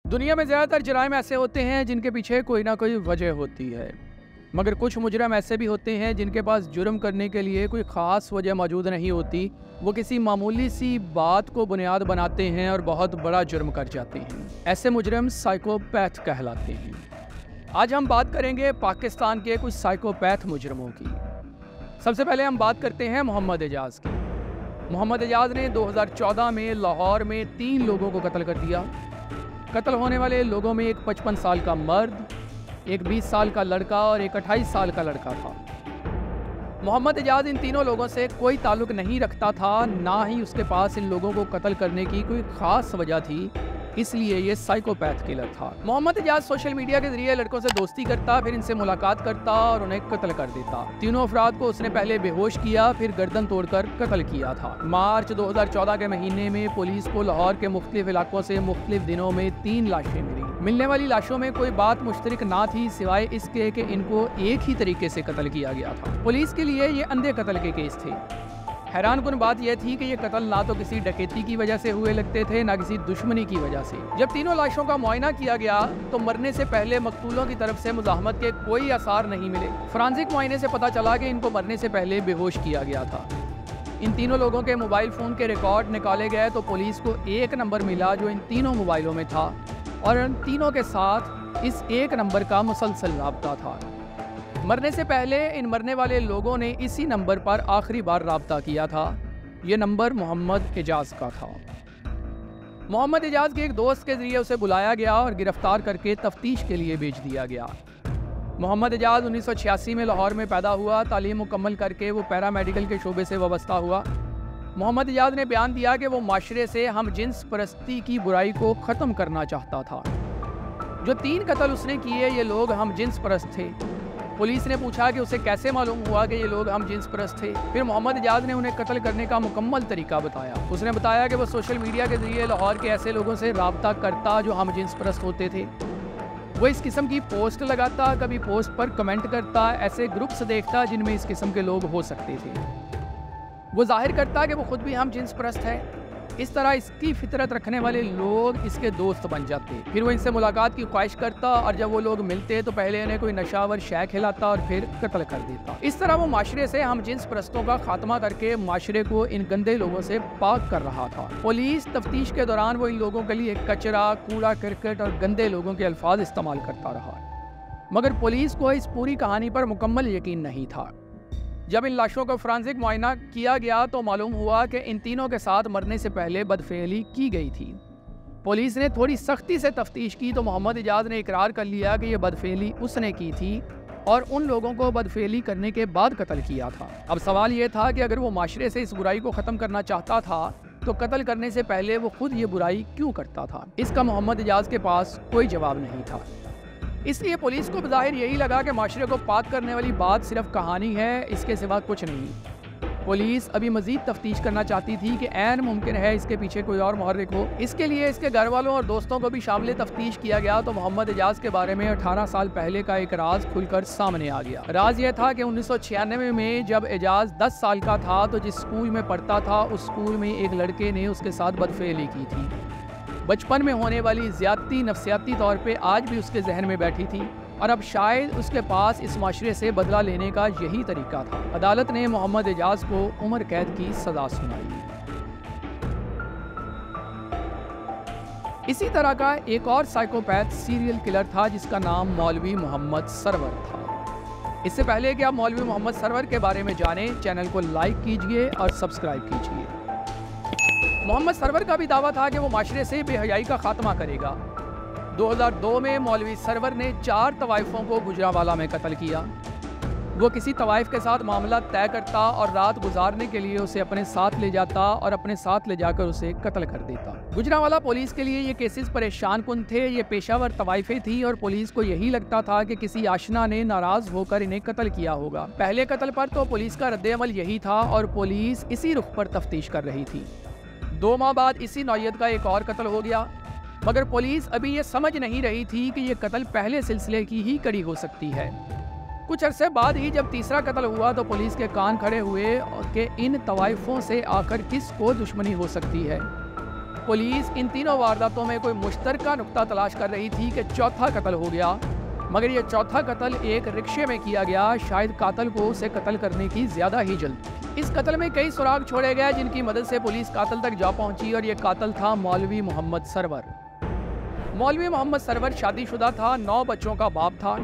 दुनिया में ज़्यादातर जराइम ऐसे होते हैं जिनके पीछे कोई ना कोई वजह होती है, मगर कुछ मुजरम ऐसे भी होते हैं जिनके पास जुर्म करने के लिए कोई ख़ास वजह मौजूद नहीं होती। वो किसी मामूली सी बात को बुनियाद बनाते हैं और बहुत बड़ा जुर्म कर जाते हैं। ऐसे मुजरम साइकोपैथ कहलाते हैं। आज हम बात करेंगे पाकिस्तान के कुछ साइकोपैथ मुजरमों की। सबसे पहले हम बात करते हैं मोहम्मद एजाज़ की। मोहम्मद एजाज़ ने 2014 में लाहौर में 3 लोगों को कत्ल कर दिया। कत्ल होने वाले लोगों में एक 55 साल का मर्द, एक 20 साल का लड़का और एक 28 साल का लड़का था। मोहम्मद एजाज़ इन तीनों लोगों से कोई ताल्लुक़ नहीं रखता था, ना ही उसके पास इन लोगों को कत्ल करने की कोई ख़ास वजह थी, इसलिए ये साइकोपैथ किलर था। मोहम्मद एजाज़ सोशल मीडिया के जरिए लड़कों से दोस्ती करता, फिर इनसे मुलाकात करता और उन्हें कत्ल कर देता। तीनों अफराद को उसने पहले बेहोश किया, फिर गर्दन तोड़कर कत्ल किया था। मार्च 2014 के महीने में पुलिस को लाहौर के मुख्तलिफ इलाकों से मुख्तलिफ दिनों में 3 लाशें मिली। मिलने वाली लाशों में कोई बात मुश्तरक ना थी, सिवाय इसके कि इनको एक ही तरीके से कत्ल किया गया था। पुलिस के लिए ये अंधे कत्ल के केस थे। हैरानकुन बात यह थी कि ये कत्ल ना तो किसी डकैती की वजह से हुए लगते थे, ना किसी दुश्मनी की वजह से। जब तीनों लाशों का मुआयना किया गया तो मरने से पहले मकतूलों की तरफ से मुज़ाहमत के कोई आसार नहीं मिले। फोरेंसिक मुआयने से पता चला कि इनको मरने से पहले बेहोश किया गया था। इन तीनों लोगों के मोबाइल फ़ोन के रिकॉर्ड निकाले गए तो पुलिस को एक नंबर मिला जो इन तीनों मोबाइलों में था, और इन तीनों के साथ इस एक नंबर का मुसलसल राब्ता था। मरने से पहले इन मरने वाले लोगों ने इसी नंबर पर आखिरी बार राब्ता किया था। ये नंबर मोहम्मद एजाज़ का था। मोहम्मद एजाज़ के एक दोस्त के जरिए उसे बुलाया गया और गिरफ्तार करके तफ्तीश के लिए भेज दिया गया। मोहम्मद एजाज़ 1986 में लाहौर में पैदा हुआ। तालीम मुकम्मल करके वो पैरामेडिकल के शोबे से वाबस्ता हुआ। मोहम्मद एजाज़ ने बयान दिया कि वो माशरे से हम जिन्स परस्ती की बुराई को ख़त्म करना चाहता था। जो 3 कत्ल उसने किए ये लोग हम जिन्स परस्त थे। पुलिस ने पूछा कि उसे कैसे मालूम हुआ कि ये लोग हम जिन्स परस्त थे। फिर मोहम्मद एजाज़ ने उन्हें कत्ल करने का मुकम्मल तरीका बताया। उसने बताया कि वो सोशल मीडिया के जरिए लाहौर के ऐसे लोगों से राब्ता करता जो हम जिन्स परस्त होते थे। वो इस किस्म की पोस्ट लगाता, कभी पोस्ट पर कमेंट करता, ऐसे ग्रुप्स देखता जिनमें इस किस्म के लोग हो सकते थे। वो जाहिर करता कि वो खुद भी हम जिन्स परस्त है। इस तरह इसकी फितरत रखने वाले लोग इसके दोस्त बन जाते। फिर वो इनसे मुलाकात की ख्वाहिश करता और जब वो लोग मिलते तो पहले इन्हें कोई नशावर शय खिलाता और फिर कत्ल कर देता। इस तरह वो माशरे से हम जिन्स परस्तों का खात्मा करके माशरे को इन गंदे लोगों से पाक कर रहा था। पुलिस तफ्तीश के दौरान वो इन लोगों के लिए कचरा, कूड़ा करकट और गंदे लोगों के अल्फाज इस्तेमाल करता रहा, मगर पुलिस को इस पूरी कहानी पर मुकम्मल यकीन नहीं था। जब इन लाशों का फोरेंसिक मुआयना किया गया तो मालूम हुआ कि इन तीनों के साथ मरने से पहले बदफेली की गई थी। पुलिस ने थोड़ी सख्ती से तफ्तीश की तो मोहम्मद एजाज़ ने इकरार कर लिया कि यह बदफेली उसने की थी और उन लोगों को बदफेली करने के बाद कत्ल किया था। अब सवाल ये था कि अगर वो माशरे से इस बुराई को ख़त्म करना चाहता था तो कत्ल करने से पहले वो खुद ये बुराई क्यों करता था? इसका मोहम्मद एजाज़ के पास कोई जवाब नहीं था। इसलिए पुलिस को बज़ाहिर यही लगा कि माशरे को पाक करने वाली बात सिर्फ कहानी है, इसके सिवा कुछ नहीं। पुलिस अभी मज़ीद तफ्तीश करना चाहती थी कि ऐन मुमकिन है इसके पीछे कोई और मुहर्रिक हो। इसके लिए इसके घर वालों और दोस्तों को भी शामिल तफ्तीश किया गया तो मोहम्मद एजाज़ के बारे में 18 साल पहले का एक राज खुलकर सामने आ गया। राज यह था कि 1996 में जब एजाज़ 10 साल का था तो जिस स्कूल में पढ़ता था उस स्कूल में एक लड़के ने उसके साथ बदफेली की थी। बचपन में होने वाली ज़्यादती नफ्सियाती तौर पे आज भी उसके जहन में बैठी थी और अब शायद उसके पास इस माशरे से बदला लेने का यही तरीका था। अदालत ने मोहम्मद एजाज़ को उम्र कैद की सज़ा सुनाई। इसी तरह का एक और साइकोपैथ सीरियल किलर था जिसका नाम मौलवी मोहम्मद सरवर था। इससे पहले कि आप मौलवी मोहम्मद सरवर के बारे में जानें, चैनल को लाइक कीजिए और सब्सक्राइब कीजिए। मोहम्मद सरवर का भी दावा था कि वो माशरे से बेहयाई का खात्मा करेगा। 2002 में मौलवी सरवर ने 4 तवाइफों को गुजरांवाला में कत्ल किया। वो किसी तवाइफ के साथ मामला तय करता और रात गुजारने के लिए उसे अपने साथ ले जाता और अपने साथ ले जाकर उसे कत्ल कर देता। गुजरांवाला पुलिस के लिए ये केसेस परेशान कुन थे। ये पेशावर तवाइफें थी और पुलिस को यही लगता था कि किसी आशना ने नाराज होकर इन्हें कत्ल किया होगा। पहले कत्ल पर तो पुलिस का रद्द-ए-अमल यही था और पुलिस इसी रुख पर तफ्तीश कर रही थी। 2 माह बाद इसी नौयत का एक और कत्ल हो गया, मगर पुलिस अभी ये समझ नहीं रही थी कि ये कत्ल पहले सिलसिले की ही कड़ी हो सकती है। कुछ अरसे बाद ही जब तीसरा कत्ल हुआ तो पुलिस के कान खड़े हुए कि इन तवाइफों से आकर किस को दुश्मनी हो सकती है। पुलिस इन तीनों वारदातों में कोई मुश्तरका नुक्ता तलाश कर रही थी कि चौथा कत्ल हो गया, मगर ये चौथा कत्ल एक रिक्शे में किया गया। शायद कातिल को उसे कत्ल करने की ज्यादा ही जल्दी। इस कत्ल में कई सुराग छोड़े गए जिनकी मदद से पुलिस कातिल तक जा पहुंची और ये कातिल था मौलवी मोहम्मद सरवर। मौलवी मोहम्मद सरवर शादीशुदा था, 9 बच्चों का बाप था।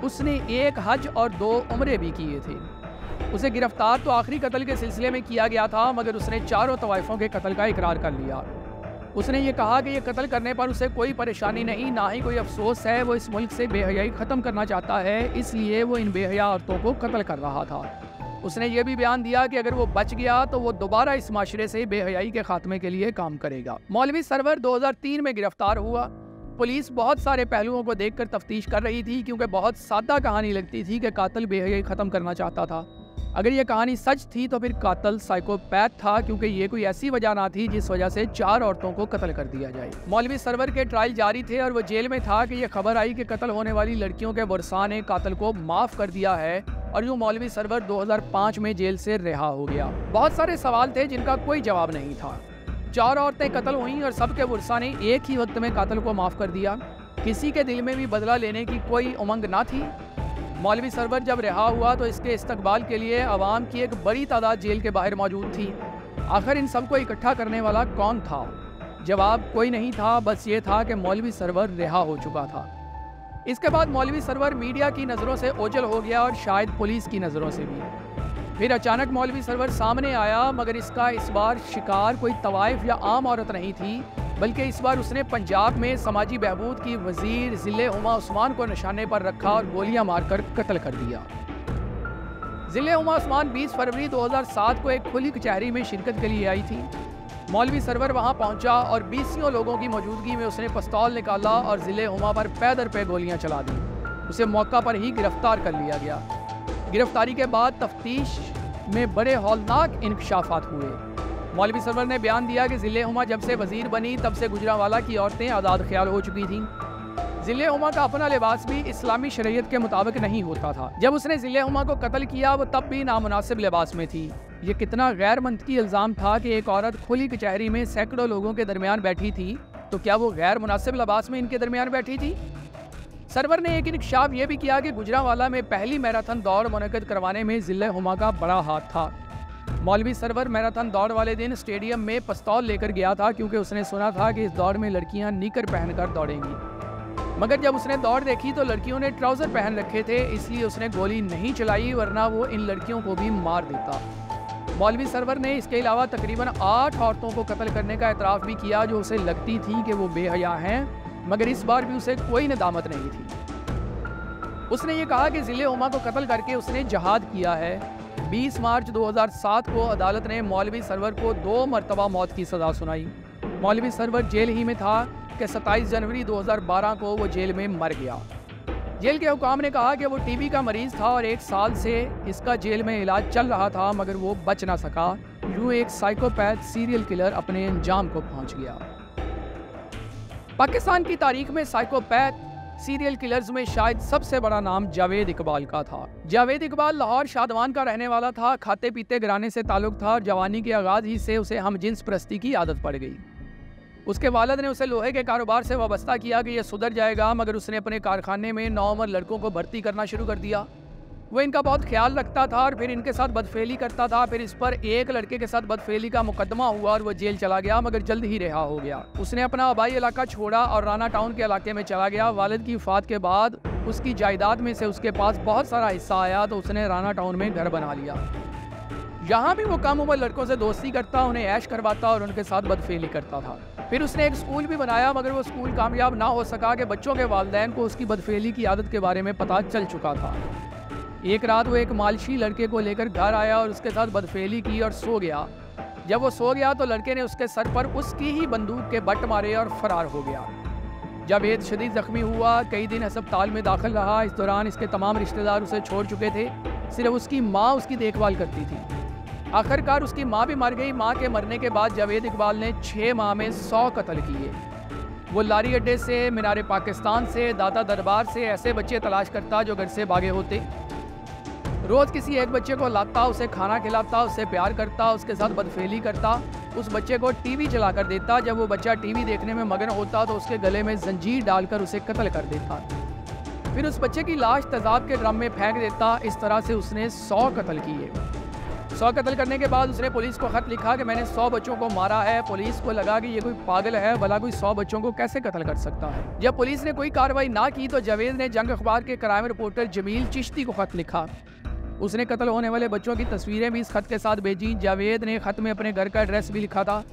उसने 1 हज और 2 उम्रे भी किए थे। उसे गिरफ्तार तो आखिरी कत्ल के सिलसिले में किया गया था, मगर उसने चारों तवाइफों के कत्ल का इकरार कर लिया। उसने ये कहा कि ये कत्ल करने पर उसे कोई परेशानी नहीं, ना ही कोई अफसोस है। वो इस मुल्क से बेहयाई ख़त्म करना चाहता है, इसलिए वो इन बेहया औरतों को कत्ल कर रहा था। उसने ये भी बयान दिया कि अगर वो बच गया तो वो दोबारा इस माशरे से बेहयाई के खात्मे के लिए काम करेगा। मौलवी सरवर 2003 में गिरफ्तार हुआ। पुलिस बहुत सारे पहलुओं को देखकर तफ्तीश कर रही थी, क्योंकि बहुत सादा कहानी लगती थी कि कातिल बेहयाई ख़त्म करना चाहता था। अगर ये कहानी सच थी तो फिर कातिल साइकोपैथ था, क्योंकि ये कोई ऐसी वजह ना थी जिस वजह से 4 औरतों को कत्ल कर दिया जाए। मौलवी सरवर के ट्रायल जारी थे और वो जेल में था कि ये खबर आई कि कत्ल होने वाली लड़कियों के वर्सा ने कातिल को माफ़ कर दिया है और यूँ मौलवी सरवर 2005 में जेल से रिहा हो गया। बहुत सारे सवाल थे जिनका कोई जवाब नहीं था। 4 औरतें कत्ल हुई और सबके वर्सा ने एक ही वक्त में कातिल को माफ़ कर दिया। किसी के दिल में भी बदला लेने की कोई उमंग ना थी। मौलवी सरवर जब रिहा हुआ तो इसके इस्तकबाल के लिए आवाम की एक बड़ी तादाद जेल के बाहर मौजूद थी। आखिर इन सबको इकट्ठा करने वाला कौन था? जवाब कोई नहीं था, बस ये था कि मौलवी सरवर रिहा हो चुका था। इसके बाद मौलवी सरवर मीडिया की नज़रों से ओझल हो गया और शायद पुलिस की नज़रों से भी। फिर अचानक मौलवी सरवर सामने आया, मगर इसका इस बार शिकार कोई तवाइफ या आम औरत नहीं थी, बल्कि इस बार उसने पंजाब में समाजी बहबूद की वजीर ज़िले हुमा उस्मान को निशाने पर रखा और गोलियां मारकर कत्ल कर दिया। ज़िले हुमा उस्मान 20 फरवरी 2007 को एक खुली कचहरी में शिरकत के लिए आई थी। मौलवी सरवर वहां पहुंचा और 20 लोगों की मौजूदगी में उसने पिस्तौल निकाला और ज़िले हुमा पर पैदर पे गोलियां चला दी। उसे मौका पर ही गिरफ्तार कर लिया गया। गिरफ्तारी के बाद तफ्तीश में बड़े हौलनाक इंकशाफात हुए। मौलवी सरवर ने बयान दिया कि ज़िले हुमा जब से वजीर बनी तब से गुजरांवाला की औरतें आज़ाद ख्याल हो चुकी थीं। ज़िले हुमा का अपना लिबास भी इस्लामी शरीयत के मुताबिक नहीं होता था। जब उसने ज़िले हुमा को कत्ल किया वो तब भी नामुनासिब लिबास में थी। ये कितना गैर मंतकी इल्ज़ाम था कि एक औरत खुली कचहरी में सैकड़ों लोगों के दरमियान बैठी थी, तो क्या वो गैर मुनासिब लिबास में इनके दरमियान बैठी थी? सरवर ने एक इंकशाफ ये भी किया कि गुजरांवाला में पहली मैराथन दौड़ मुनक़िद करवाने में ज़िले हुमा का बड़ा हाथ था। मौलवी सरवर मैराथन दौड़ वाले दिन स्टेडियम में पिस्तौल लेकर गया था, क्योंकि उसने सुना था कि इस दौड़ में लड़कियां निकर पहनकर दौड़ेंगी। मगर जब उसने दौड़ देखी तो लड़कियों ने ट्राउज़र पहन रखे थे, इसलिए उसने गोली नहीं चलाई, वरना वो इन लड़कियों को भी मार देता। मौलवी सरवर ने इसके अलावा तकरीबन 8 औरतों को कत्ल करने का एतराफ़ भी किया जो उसे लगती थी कि वो बेहया हैं, मगर इस बार भी उसे कोई नदामत नहीं थी। उसने ये कहा कि ज़िले हुमा को कत्ल करके उसने जहाद किया है। 20 मार्च 2007 को अदालत ने मौलवी सरवर को 2 मरतबा मौत की सज़ा सुनाई। मौलवी सरवर जेल ही में था कि 27 जनवरी 2012 को वो जेल में मर गया। जेल के हुकाम ने कहा कि वो टीबी का मरीज़ था और 1 साल से इसका जेल में इलाज चल रहा था, मगर वो बच ना सका। यूँ एक साइकोपैथ सीरियल किलर अपने अंजाम को पहुँच गया। पाकिस्तान की तारीख में साइकोपैथ सीरियल किलर्स में शायद सबसे बड़ा नाम जावेद इकबाल का था। जावेद इकबाल लाहौर शादवान का रहने वाला था। खाते पीते घराने से ताल्लुक़ था और जवानी के आगाज़ ही से उसे हमजिन्स परस्ती की आदत पड़ गई। उसके वालिद ने उसे लोहे के कारोबार से वाबस्ता किया कि यह सुधर जाएगा, मगर उसने अपने कारखाने में नौउम्र लड़कों को भर्ती करना शुरू कर दिया। वो इनका बहुत ख्याल रखता था और फिर इनके साथ बदफेली करता था। फिर इस पर एक लड़के के साथ बदफेली का मुकदमा हुआ और वो जेल चला गया, मगर जल्द ही रिहा हो गया। उसने अपना आबाई इलाका छोड़ा और राना टाउन के इलाके में चला गया। वालिद की वफ़ात के बाद उसकी जायदाद में से उसके पास बहुत सारा हिस्सा आया, तो उसने राना टाउन में घर बना लिया। यहाँ भी वो कम उम्र लड़कों से दोस्ती करता, उन्हें ऐश करवाता और उनके साथ बदफेली करता था। फिर उसने एक स्कूल भी बनाया, मगर वो स्कूल कामयाब ना हो सका कि बच्चों के वालिदैन को उसकी बदफेली की आदत के बारे में पता चल चुका था। एक रात वो एक मालशी लड़के को लेकर घर आया और उसके साथ बदफेली की और सो गया। जब वो सो गया तो लड़के ने उसके सर पर उसकी ही बंदूक के बट मारे और फरार हो गया। जावेद शदीद जख्मी हुआ, कई दिन अस्पताल में दाखिल रहा। इस दौरान इसके तमाम रिश्तेदार उसे छोड़ चुके थे, सिर्फ उसकी माँ उसकी देखभाल करती थी। आखिरकार उसकी माँ भी मर गई। माँ के मरने के बाद जावेद इकबाल ने 6 माह में 100 कत्ल किए। वो लारी अड्डे से, मीनार पाकिस्तान से, दादा दरबार से ऐसे बच्चे तलाश करता जो घर से भागे होते। रोज़ किसी एक बच्चे को लाता, उसे खाना खिलाता, उससे प्यार करता, उसके साथ बदफेली करता। उस बच्चे को टीवी चला कर देता। जब वो बच्चा टीवी देखने में मगन होता तो उसके गले में जंजीर डालकर उसे कत्ल कर देता। फिर उस बच्चे की लाश तेजाब के ड्रम में फेंक देता। इस तरह से उसने 100 कत्ल किए। 100 कत्ल करने के बाद उसने पुलिस को खत लिखा कि मैंने 100 बच्चों को मारा है। पुलिस को लगा कि ये कोई पागल है, भला कोई 100 बच्चों को कैसे कत्ल कर सकता है। जब पुलिस ने कोई कार्रवाई ना की तो जावेद ने जंग अखबार के क्राइम रिपोर्टर जमील चिश्ती को खत लिखा। उसने कत्ल होने वाले बच्चों की तस्वीरें भी इस खत के साथ भेजी। जावेद ने खत में अपने घर का एड्रेस भी लिखा था।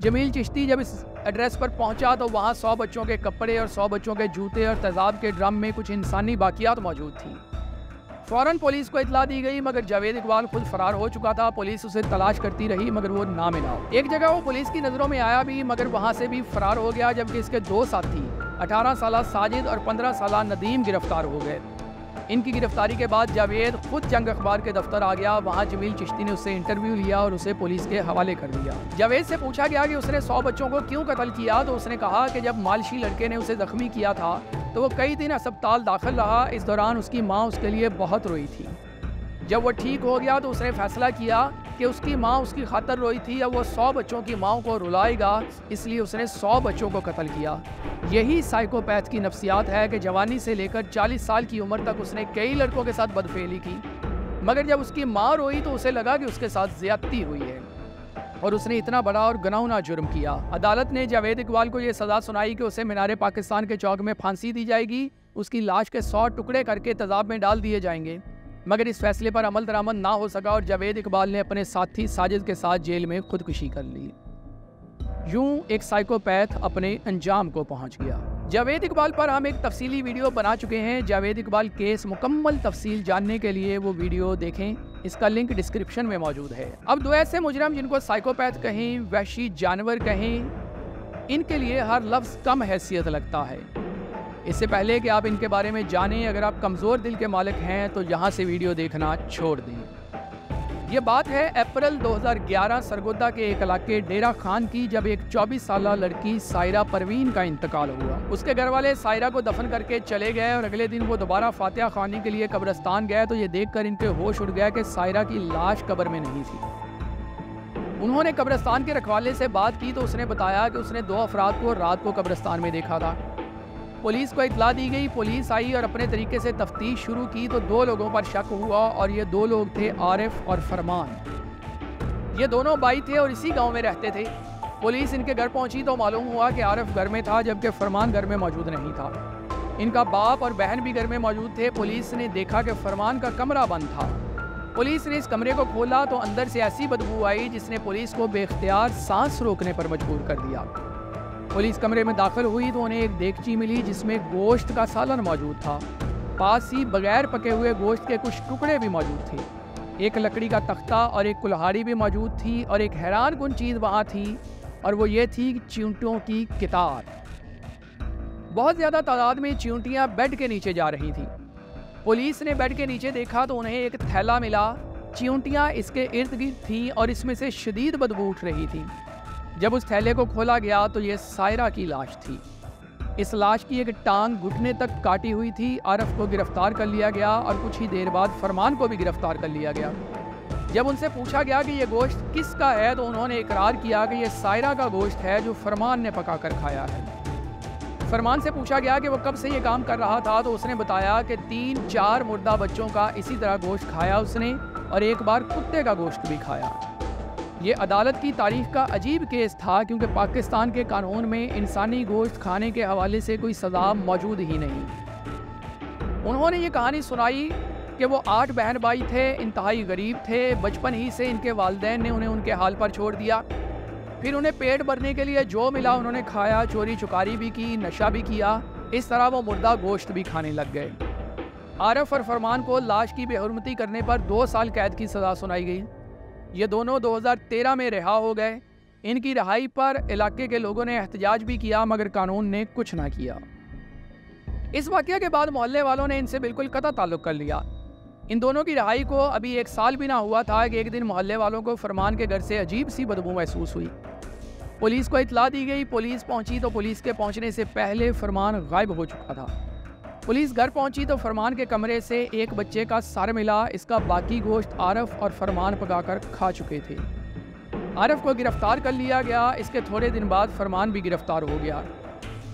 जमील चिश्ती जब इस एड्रेस पर पहुंचा तो वहां 100 बच्चों के कपड़े और 100 बच्चों के जूते और तेजाब के ड्रम में कुछ इंसानी बाकियात मौजूद थी। फौरन पुलिस को इतला दी गई, मगर जावेद इकबाल खुद फरार हो चुका था। पुलिस उसे तलाश करती रही मगर वो ना मिला। एक जगह वो पुलिस की नज़रों में आया भी, मगर वहां से भी फरार हो गया, जबकि इसके 2 साथी 18 साला साजिद और 15 साला नदीम गिरफ्तार हो गए। इनकी गिरफ्तारी के बाद जावेद खुद जंग अखबार के दफ्तर आ गया। वहाँ जमील चिश्ती ने उससे इंटरव्यू लिया और उसे पुलिस के हवाले कर दिया। जावेद से पूछा गया कि उसने 100 बच्चों को क्यों कत्ल किया, तो उसने कहा कि जब मालशी लड़के ने उसे जख्मी किया था तो वो कई दिन अस्पताल दाखिल रहा। इस दौरान उसकी माँ उसके लिए बहुत रोई थी। जब वो ठीक हो गया तो उसने फैसला किया कि उसकी माँ उसकी खातर रोई थी, अब वो 100 बच्चों की माँ को रुलाएगा, इसलिए उसने 100 बच्चों को कत्ल किया। यही साइकोपैथ की नफ्सियात है कि जवानी से लेकर 40 साल की उम्र तक उसने कई लड़कों के साथ बदफेली की, मगर जब उसकी माँ रोई तो उसे लगा कि उसके साथ ज्यादती हुई है और उसने इतना बड़ा और घिनौना जुर्म किया। अदालत ने जावेद इकबाल को यह सज़ा सुनाई कि उसे मीनार पाकिस्तान के चौक में फांसी दी जाएगी, उसकी लाश के 100 टुकड़े करके तेजाब में डाल दिए जाएंगे। मगर इस फैसले पर अमल दरामद ना हो सका और जावेद इकबाल ने अपने साथी साजिद के साथ जेल में खुदकुशी कर ली। यूं एक साइकोपैथ अपने अंजाम को पहुंच गया। जावेद इकबाल पर हम एक तफसीली वीडियो बना चुके हैं। जावेद इकबाल केस मुकम्मल तफसील जानने के लिए वो वीडियो देखें, इसका लिंक डिस्क्रिप्शन में मौजूद है। अब 2 ऐसे मुजरम जिनको साइकोपैथ कहें, वहशी जानवर कहें, इनके लिए हर लफ्ज़ कम हैसियत लगता है। इससे पहले कि आप इनके बारे में जानें, अगर आप कमज़ोर दिल के मालिक हैं तो यहाँ से वीडियो देखना छोड़ दें। ये बात है अप्रैल 2011 सरगोदा के एक इलाके डेरा खान की, जब एक 24 साला लड़की सायरा परवीन का इंतकाल हुआ। उसके घर वाले सायरा को दफन करके चले गए और अगले दिन वो दोबारा फातिहा खानी के लिए कब्रिस्तान गए तो ये देखकर इनके होश उड़ गया कि सायरा की लाश कब्र में नहीं थी। उन्होंने कब्रिस्तान के रखवाले से बात की तो उसने बताया कि उसने 2 अफराद को रात को कब्रिस्तान में देखा था। पुलिस को इतला दी गई। पुलिस आई और अपने तरीके से तफ्तीश शुरू की तो 2 लोगों पर शक हुआ और ये 2 लोग थे आरिफ और फरमान। ये दोनों भाई थे और इसी गांव में रहते थे। पुलिस इनके घर पहुंची तो मालूम हुआ कि आरिफ घर में था जबकि फरमान घर में मौजूद नहीं था। इनका बाप और बहन भी घर में मौजूद थे। पुलिस ने देखा कि फरमान का कमरा बंद था। पुलिस ने इस कमरे को खोला तो अंदर से ऐसी बदबू आई जिसने पुलिस को बेख्तियार सांस रोकने पर मजबूर कर दिया। पुलिस कमरे में दाखिल हुई तो उन्हें एक देगची मिली जिसमें गोश्त का सालन मौजूद था। पास ही बगैर पके हुए गोश्त के कुछ टुकड़े भी मौजूद थे। एक लकड़ी का तख्ता और एक कुल्हाड़ी भी मौजूद थी और एक हैरानकुन चीज़ वहाँ थी और वो ये थी चींटियों की कितार। बहुत ज़्यादा तादाद में चींटियाँ बेड के नीचे जा रही थीं। पुलिस ने बेड के नीचे देखा तो उन्हें एक थैला मिला। चींटियाँ इसके इर्द गिर्द थीं और इसमें से शदीद बदबू उठ रही थी। जब उस थैले को खोला गया तो ये सायरा की लाश थी। इस लाश की एक टांग घुटने तक काटी हुई थी। आरिफ को गिरफ्तार कर लिया गया और कुछ ही देर बाद फरमान को भी गिरफ्तार कर लिया गया। जब उनसे पूछा गया कि ये गोश्त किसका है तो उन्होंने इकरार किया कि ये सायरा का गोश्त है जो फरमान ने पका कर खाया है। फरमान से पूछा गया कि वो कब से ये काम कर रहा था तो उसने बताया कि 3-4 मुर्दा बच्चों का इसी तरह गोश्त खाया उसने और एक बार कुत्ते का गोश्त भी खाया। ये अदालत की तारीख का अजीब केस था क्योंकि पाकिस्तान के कानून में इंसानी गोश्त खाने के हवाले से कोई सज़ा मौजूद ही नहीं। उन्होंने ये कहानी सुनाई कि वो 8 बहन भाई थे, इंतहाई गरीब थे। बचपन ही से इनके वालिदैन ने उन्हें उनके हाल पर छोड़ दिया। फिर उन्हें पेट भरने के लिए जो मिला उन्होंने खाया, चोरी चुकारी भी की, नशा भी किया। इस तरह वो मुर्दा गोश्त भी खाने लग गए। आरिफ और फरमान को लाश की बेहुरमती करने पर 2 साल कैद की सज़ा सुनाई गई। ये दोनों 2013 में रिहा हो गए। इनकी रिहाई पर इलाके के लोगों ने एहतजाज भी किया मगर कानून ने कुछ ना किया। इस वाक़या के बाद मोहल्ले वालों ने इनसे बिल्कुल कतई ताल्लुक़ कर लिया। इन दोनों की रिहाई को अभी 1 साल भी ना हुआ था कि एक दिन मोहल्ले वालों को फरमान के घर से अजीब सी बदबू महसूस हुई। पुलिस को इतला दी गई। पुलिस पहुंची तो पुलिस के पहुंचने से पहले फरमान गायब हो चुका था। पुलिस घर पहुंची तो फरमान के कमरे से एक बच्चे का सर मिला। इसका बाकी गोश्त आरिफ और फरमान पकाकर खा चुके थे। आरिफ को गिरफ्तार कर लिया गया। इसके थोड़े दिन बाद फरमान भी गिरफ्तार हो गया।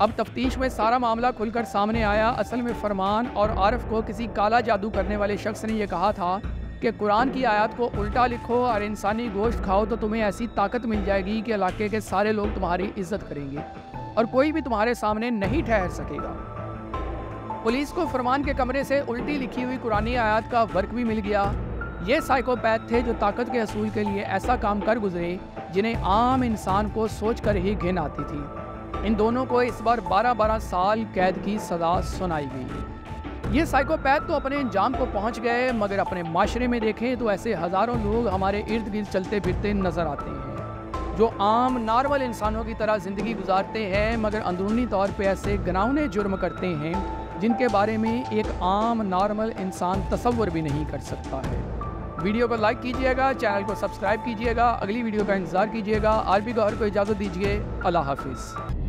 अब तफ्तीश में सारा मामला खुलकर सामने आया। असल में फरमान और आरिफ को किसी काला जादू करने वाले शख्स ने यह कहा था कि कुरान की आयत को उल्टा लिखो और इंसानी गोश्त खाओ तो तुम्हें ऐसी ताकत मिल जाएगी कि इलाके के सारे लोग तुम्हारी इज्जत करेंगे और कोई भी तुम्हारे सामने नहीं ठहर सकेगा। पुलिस को फरमान के कमरे से उल्टी लिखी हुई कुरानी आयत का वर्क भी मिल गया। ये साइकोपैथ थे जो ताकत के हसूल के लिए ऐसा काम कर गुजरे जिन्हें आम इंसान को सोच कर ही घिन आती थी। इन दोनों को इस बार 12-12 साल कैद की सज़ा सुनाई गई। ये साइकोपैथ तो अपने अंजाम को पहुंच गए, मगर अपने माशरे में देखें तो ऐसे हज़ारों लोग हमारे इर्द गिर्द चलते फिरते नज़र आते हैं जो आम नॉर्मल इंसानों की तरह ज़िंदगी गुजारते हैं, मगर अंदरूनी तौर पे ऐसे घिनौने जुर्म करते हैं जिनके बारे में एक आम नॉर्मल इंसान तसव्वुर भी नहीं कर सकता है। वीडियो को लाइक कीजिएगा, चैनल को सब्सक्राइब कीजिएगा, अगली वीडियो का इंतज़ार कीजिएगा। आरबी गौहर को इजाज़त दीजिए। अल्लाह हाफिज़।